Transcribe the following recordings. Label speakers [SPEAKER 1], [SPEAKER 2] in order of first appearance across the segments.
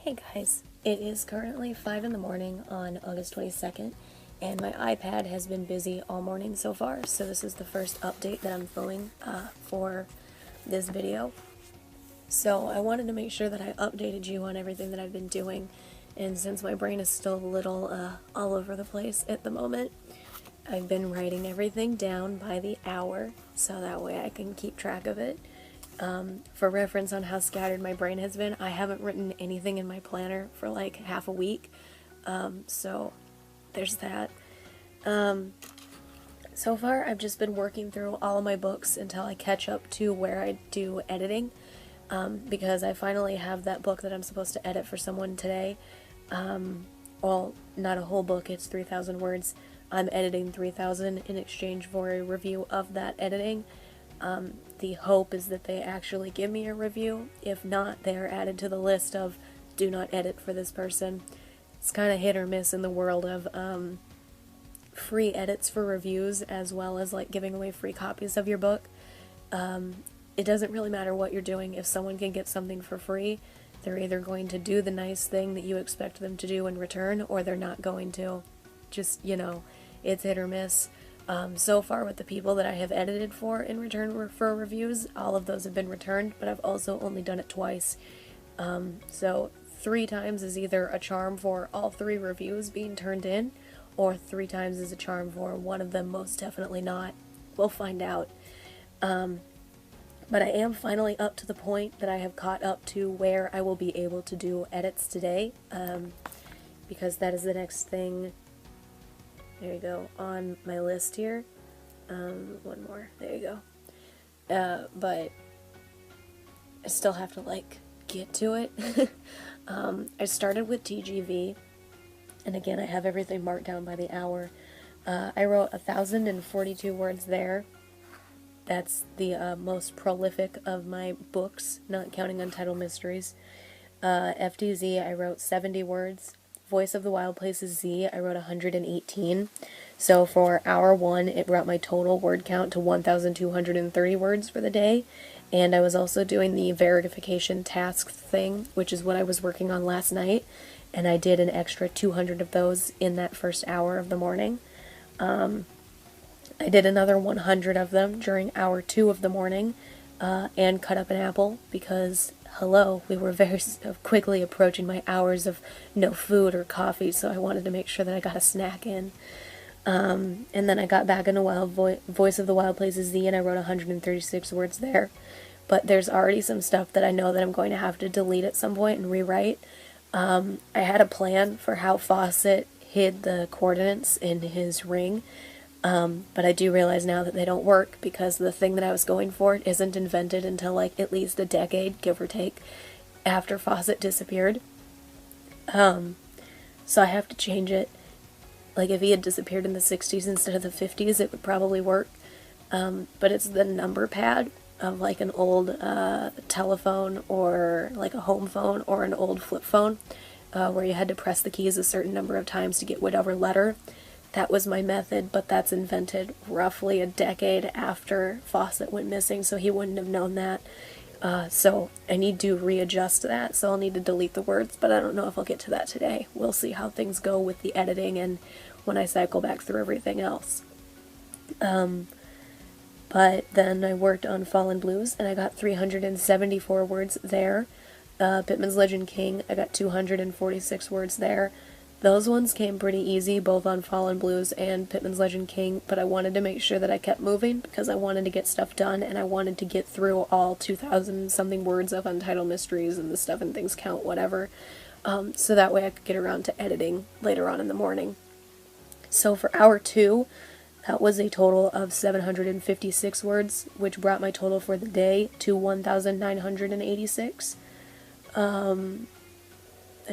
[SPEAKER 1] Hey guys, it is currently 5 in the morning on August 22nd, and my iPad has been busy all morning so far, so this is the first update that I'm filming for this video. So I wanted to make sure that I updated you on everything that I've been doing, and since my brain is still a little all over the place at the moment, I've been writing everything down by the hour, so that way I can keep track of it. For reference on how scattered my brain has been, I haven't written anything in my planner for like half a week, so there's that. So far I've just been working through all of my books until I catch up to where I do editing, because I finally have that book that I'm supposed to edit for someone today. Well, not a whole book, it's 3,000 words. I'm editing 3,000 in exchange for a review of that editing. The hope is that they actually give me a review. If not, they are added to the list of do not edit for this person. It's kind of hit or miss in the world of free edits for reviews, as well as like giving away free copies of your book. It doesn't really matter what you're doing. If someone can get something for free, they're either going to do the nice thing that you expect them to do in return, or they're not going to. Just, it's hit or miss. So far with the people that I have edited for in return for reviews, all of those have been returned, but I've also only done it twice. So 3 times is either a charm for all 3 reviews being turned in, or 3 times is a charm for one of them most definitely not. We'll find out. But I am finally up to the point that I have caught up to where I will be able to do edits today, because that is the next thing. There you go, on my list here. One more, there you go. But I still have to, get to it. I started with TGV, and again, I have everything marked down by the hour. I wrote 1,042 words there. That's the most prolific of my books, not counting Untitled Mysteries. FDZ, I wrote 70 words. Voice of the Wild Places Z, I wrote 118. So for hour 1, it brought my total word count to 1,230 words for the day. And I was also doing the verification task thing, which is what I was working on last night. And I did an extra 200 of those in that first hour of the morning. I did another 100 of them during hour 2 of the morning, and cut up an apple because, hello, we were very quickly approaching my hours of no food or coffee, so I wanted to make sure that I got a snack in. And then I got back into Voice of the Wild Places Z, and I wrote 136 words there. But there's already some stuff that I know that I'm going to have to delete at some point and rewrite. I had a plan for how Fawcett hid the coordinates in his ring, but I do realize now that they don't work because the thing that I was going for isn't invented until at least a decade, give or take, after Fawcett disappeared. So I have to change it. If he had disappeared in the 60s instead of the 50s, it would probably work. But it's the number pad of an old telephone, or a home phone, or an old flip phone, where you had to press the keys a certain number of times to get whatever letter. That was my method, but that's invented roughly a decade after Fawcett went missing, so he wouldn't have known that. So I need to readjust that, so I'll need to delete the words, but I don't know if I'll get to that today. We'll see how things go with the editing and when I cycle back through everything else. But then I worked on Fallen Blues, and I got 374 words there. Pittman's Legend King, I got 246 words there. Those ones came pretty easy, both on Fallen Blues and Pittman's Legend King, but I wanted to make sure that I kept moving because I wanted to get stuff done, and I wanted to get through all 2,000-something words of Untitled Mysteries and the Stuff and Things Count, whatever, so that way I could get around to editing later on in the morning. So for hour 2, that was a total of 756 words, which brought my total for the day to 1,986. I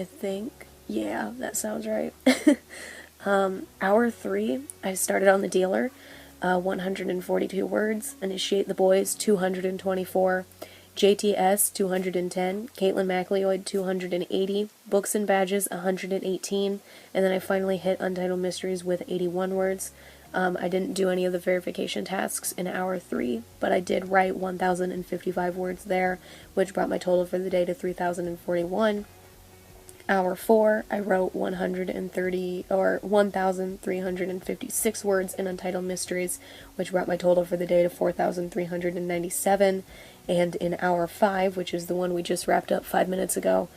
[SPEAKER 1] think... yeah, that sounds right. Hour 3, I started on the dealer, 142 words, Initiate the Boys, 224, JTS, 210, Caitlin MacLeod, 280, Books and Badges, 118, and then I finally hit Untitled Mysteries with 81 words. I didn't do any of the verification tasks in hour 3, but I did write 1,055 words there, which brought my total for the day to 3,041. Hour 4, I wrote 1,356 words in Untitled Mysteries, which brought my total for the day to 4,397. And in hour 5, which is the one we just wrapped up 5 minutes ago,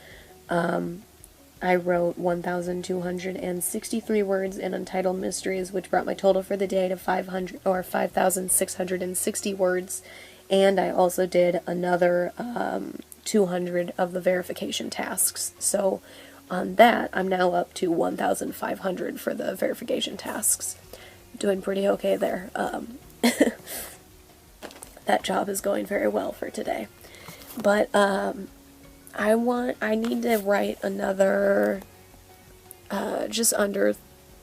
[SPEAKER 1] I wrote 1,263 words in Untitled Mysteries, which brought my total for the day to 5,660 words. And I also did another 200 of the verification tasks. So on that, I'm now up to 1,500 for the verification tasks. Doing pretty okay there. That job is going very well for today. But I need to write another just under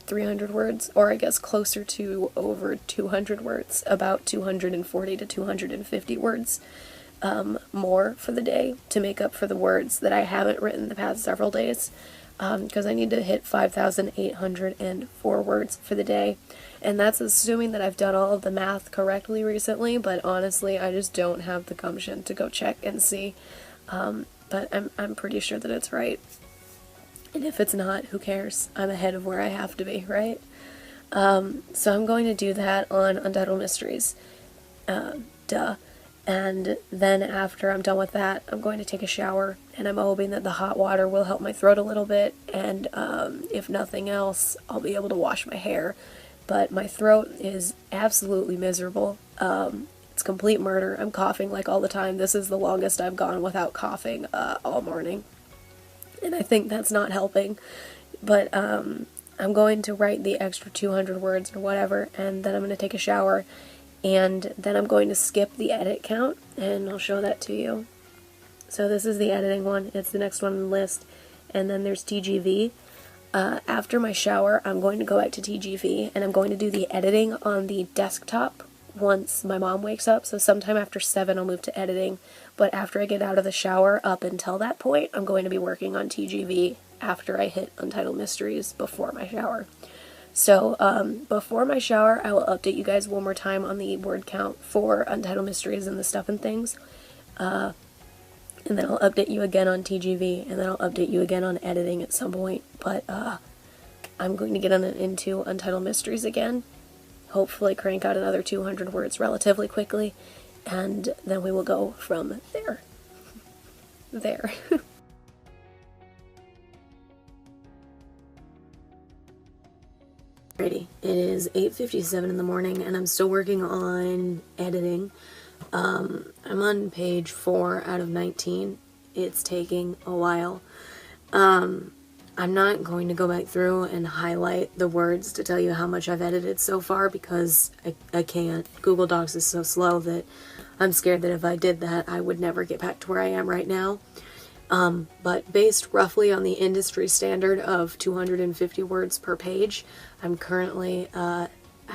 [SPEAKER 1] 300 words, or I guess closer to over 200 words, about 240 to 250 words more for the day to make up for the words that I haven't written the past several days, because I need to hit 5,804 words for the day, and that's assuming that I've done all of the math correctly recently, but honestly I just don't have the gumption to go check and see, but I'm pretty sure that it's right. And if it's not, who cares? I'm ahead of where I have to be, right? So I'm going to do that on Untitled Mysteries. Duh. And then after I'm done with that, I'm going to take a shower, and I'm hoping that the hot water will help my throat a little bit, and if nothing else, I'll be able to wash my hair. But my throat is absolutely miserable. It's complete murder. I'm coughing like all the time. This is the longest I've gone without coughing all morning. And I think that's not helping, but I'm going to write the extra 200 words or whatever, and then I'm going to take a shower, and then I'm going to skip the edit count, and I'll show that to you. So this is the editing one, it's the next one on the list, and then there's TGV. After my shower, I'm going to go back to TGV, and I'm going to do the editing on the desktop once my mom wakes up, so sometime after 7 I'll move to editing, but after I get out of the shower, up until that point, I'm going to be working on TGV after I hit Untitled Mysteries before my shower. So, before my shower, I will update you guys one more time on the word count for Untitled Mysteries and the stuff and things, and then I'll update you again on TGV, and then I'll update you again on editing at some point, but, I'm going to get into Untitled Mysteries again, hopefully crank out another 200 words relatively quickly, and then we will go from there. There. Alrighty, it is 8:57 in the morning, and I'm still working on editing. I'm on page 4 out of 19. It's taking a while. I'm not going to go back through and highlight the words to tell you how much I've edited so far, because I can't. Google Docs is so slow that I'm scared that if I did that, I would never get back to where I am right now. But based roughly on the industry standard of 250 words per page, I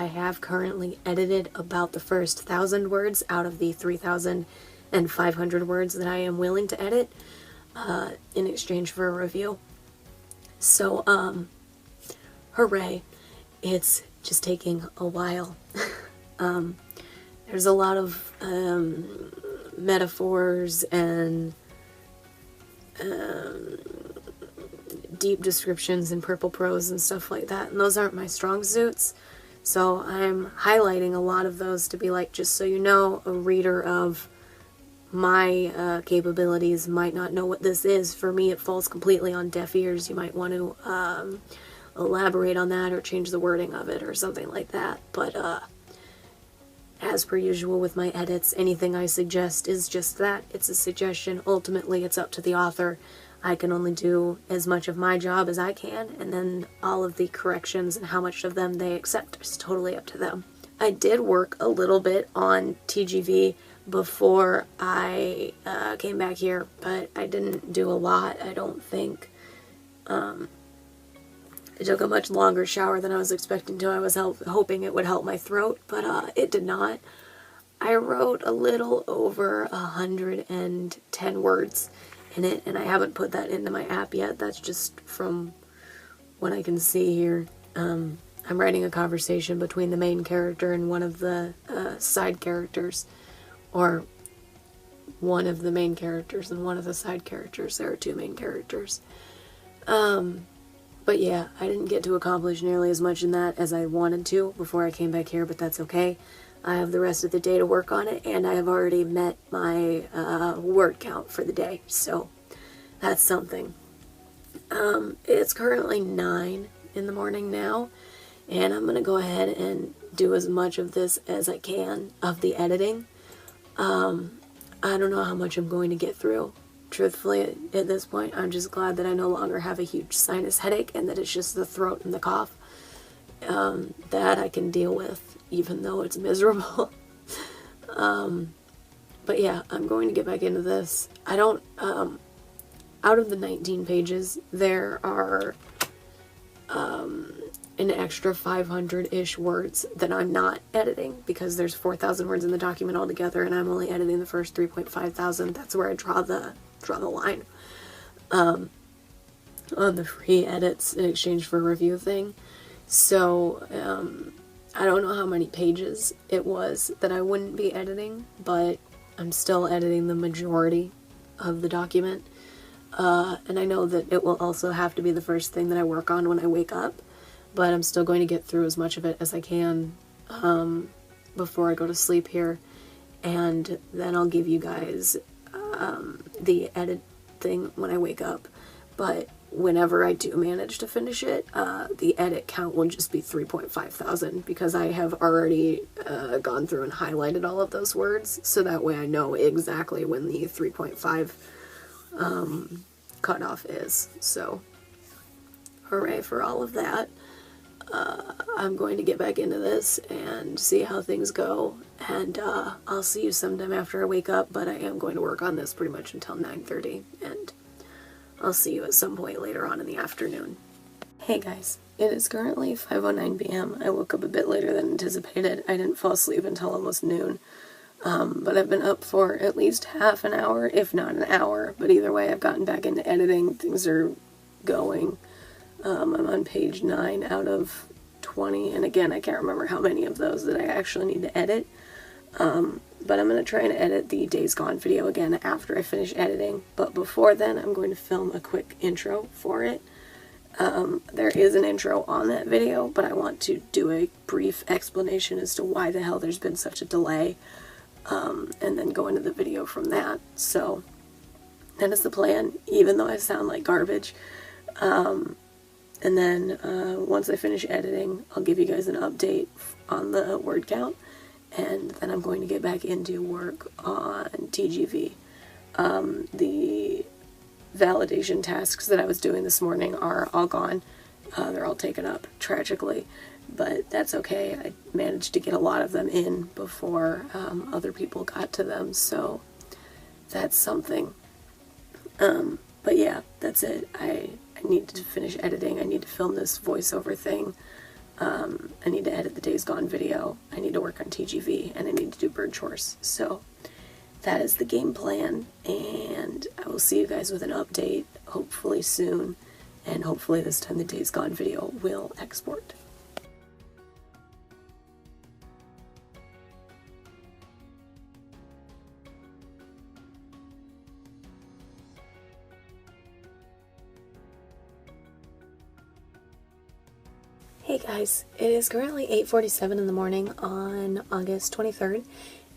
[SPEAKER 1] have currently edited about the first 1,000 words out of the 3,500 words that I am willing to edit, in exchange for a review. So, hooray. It's just taking a while. There's a lot of, metaphors and, deep descriptions and purple prose and stuff like that, and those aren't my strong suits, so I'm highlighting a lot of those to be like, just so you know, a reader of my capabilities might not know what this is. For me, it falls completely on deaf ears. You might want to elaborate on that or change the wording of it or something like that, but as per usual with my edits, anything I suggest is just that. It's a suggestion. Ultimately, it's up to the author. I can only do as much of my job as I can, and then all of the corrections and how much of them they accept is totally up to them. I did work a little bit on TGV before I came back here, but I didn't do a lot, I don't think. I took a much longer shower than I was expecting to. I was hoping it would help my throat, but it did not. I wrote a little over 110 words in it, and I haven't put that into my app yet. That's just from what I can see here. I'm writing a conversation between the main character and one of the side characters, or one of the main characters and one of the side characters. There are two main characters. But yeah, I didn't get to accomplish nearly as much in that as I wanted to before I came back here, but that's okay. I have the rest of the day to work on it, and I have already met my word count for the day, so that's something. It's currently 9 in the morning now, and I'm going to go ahead and do as much of this as I can of the editing. I don't know how much I'm going to get through. Truthfully, at this point, I'm just glad that I no longer have a huge sinus headache and that it's just the throat and the cough that I can deal with, even though it's miserable. But yeah, I'm going to get back into this. I don't, out of the 19 pages, there are an extra 500-ish words that I'm not editing because there's 4,000 words in the document altogether, and I'm only editing the first 3.5 thousand. That's where I draw the line on the free edits in exchange for review thing. So I don't know how many pages it was that I wouldn't be editing, but I'm still editing the majority of the document. And I know that it will also have to be the first thing that I work on when I wake up, but I'm still going to get through as much of it as I can before I go to sleep here, and then I'll give you guys the edit thing when I wake up. But whenever I do manage to finish it, the edit count will just be 3.5 thousand because I have already gone through and highlighted all of those words, so that way I know exactly when the 3.5 cutoff is. So hooray for all of that. I'm going to get back into this and see how things go, and I'll see you sometime after I wake up, but I am going to work on this pretty much until 9:30, and I'll see you at some point later on in the afternoon. Hey guys, it is currently 5:09 p.m. I woke up a bit later than anticipated. I didn't fall asleep until almost noon, but I've been up for at least half an hour, if not an hour, but either way I've gotten back into editing. Things are going. I'm on page 9 out of 20, and again, I can't remember how many of those that I actually need to edit, but I'm going to try and edit the Days Gone video again after I finish editing, but before then, I'm going to film a quick intro for it. There is an intro on that video, but I want to do a brief explanation as to why the hell there's been such a delay, and then go into the video from that. So, that is the plan, even though I sound like garbage. And then once I finish editing, I'll give you guys an update on the word count, and then I'm going to get back into work on TGV. The validation tasks that I was doing this morning are all gone. They're all taken up, tragically, but that's okay. I managed to get a lot of them in before other people got to them, so that's something. But yeah, that's it. I need to finish editing. I need to film this voiceover thing. I need to edit the Days Gone video. I need to work on TGV, and I need to do bird chores. So that is the game plan, and I will see you guys with an update hopefully soon, and hopefully this time the Days Gone video will export. Hey guys, it is currently 8:47 in the morning on August 23rd,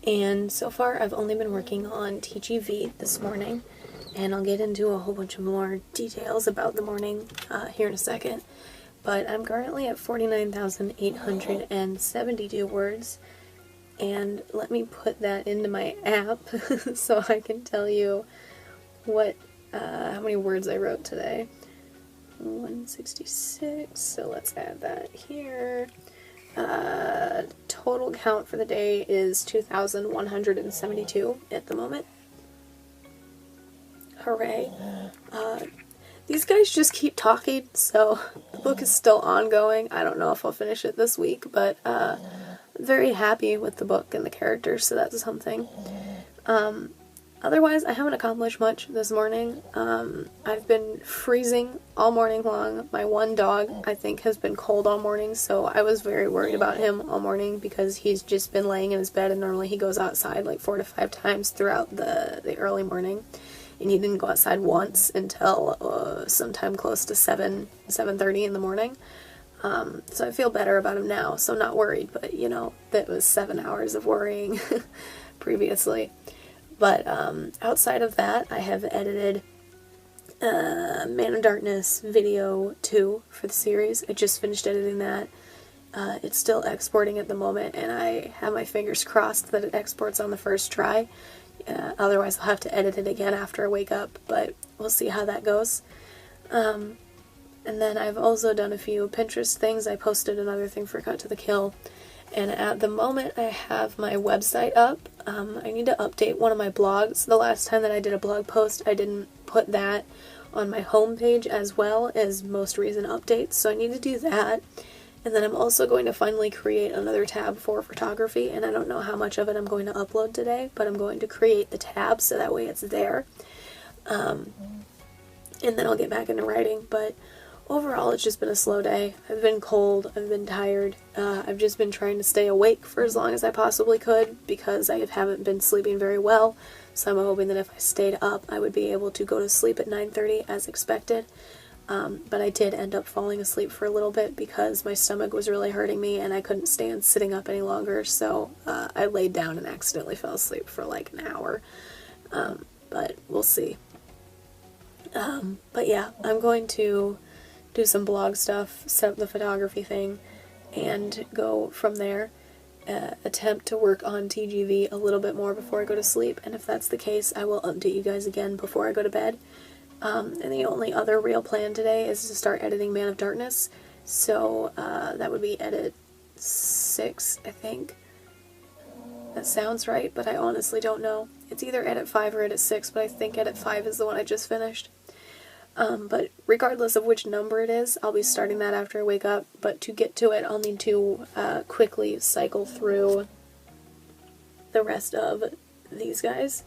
[SPEAKER 1] and so far I've only been working on TGV this morning, and I'll get into a whole bunch of more details about the morning here in a second, but I'm currently at 49,872 words, and let me put that into my app so I can tell you what how many words I wrote today. 166, so let's add that here. Total count for the day is 2,172 at the moment. Hooray. These guys just keep talking, so the book is still ongoing. I don't know if I'll finish it this week, but I'm very happy with the book and the characters, so that's something. Otherwise, I haven't accomplished much this morning. I've been freezing all morning long. My one dog, I think, has been cold all morning, so I was very worried about him all morning because he's just been laying in his bed, and normally he goes outside like 4 to 5 times throughout the early morning. and he didn't go outside once until sometime close to 7:30 in the morning. So I feel better about him now, so I'm not worried, but you know, that was 7 hours of worrying previously. But outside of that, I have edited Man of Darkness video 2 for the series. I just finished editing that. It's still exporting at the moment, and I have my fingers crossed that it exports on the first try. Otherwise, I'll have to edit it again after I wake up, but we'll see how that goes. And then I've also done a few Pinterest things. I posted another thing for Cut to the Kill, and at the moment I have my website up. I need to update one of my blogs. The last time that I did a blog post, I didn't put that on my homepage as well as most recent updates, so I need to do that. And then I'm also going to finally create another tab for photography, and I don't know how much of it I'm going to upload today, but I'm going to create the tab so that way it's there. And then I'll get back into writing, but overall it's just been a slow day. I've been cold, I've been tired, I've just been trying to stay awake for as long as I possibly could because I haven't been sleeping very well, so I'm hoping that if I stayed up I would be able to go to sleep at 9:30 as expected. But I did end up falling asleep for a little bit because my stomach was really hurting me and I couldn't stand sitting up any longer, so I laid down and accidentally fell asleep for like an hour. But we'll see. But yeah, I'm going to do some blog stuff, set up the photography thing, and go from there. Attempt to work on TGV a little bit more before I go to sleep, and if that's the case, I will update you guys again before I go to bed. And the only other real plan today is to start editing Man of Darkness, so that would be edit 6, I think. That sounds right, but I honestly don't know. It's either edit 5 or edit 6, but I think edit 5 is the one I just finished. But regardless of which number it is, I'll be starting that after I wake up, but to get to it, I'll need to quickly cycle through the rest of these guys.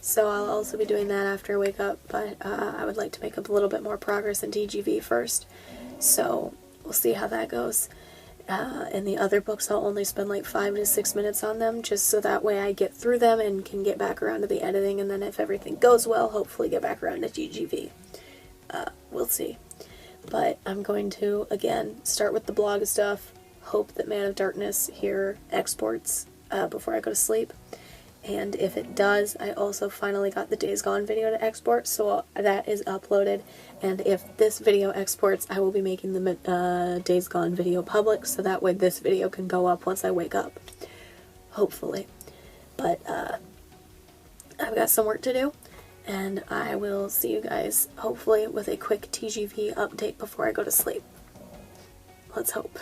[SPEAKER 1] So I'll also be doing that after I wake up, but I would like to make up a little bit more progress in TGV first, so we'll see how that goes. In the other books, I'll only spend like 5 to 6 minutes on them, just so that way I get through them and can get back around to the editing, and then if everything goes well, hopefully get back around to TGV. We'll see. But I'm going to, again, start with the blog stuff, hope that Man of Darkness here exports before I go to sleep. And if it does, I also finally got the Days Gone video to export, so that is uploaded. And if this video exports, I will be making the Days Gone video public, so that way this video can go up once I wake up. Hopefully. But I've got some work to do, and I will see you guys, hopefully, with a quick TGV update before I go to sleep. Let's hope.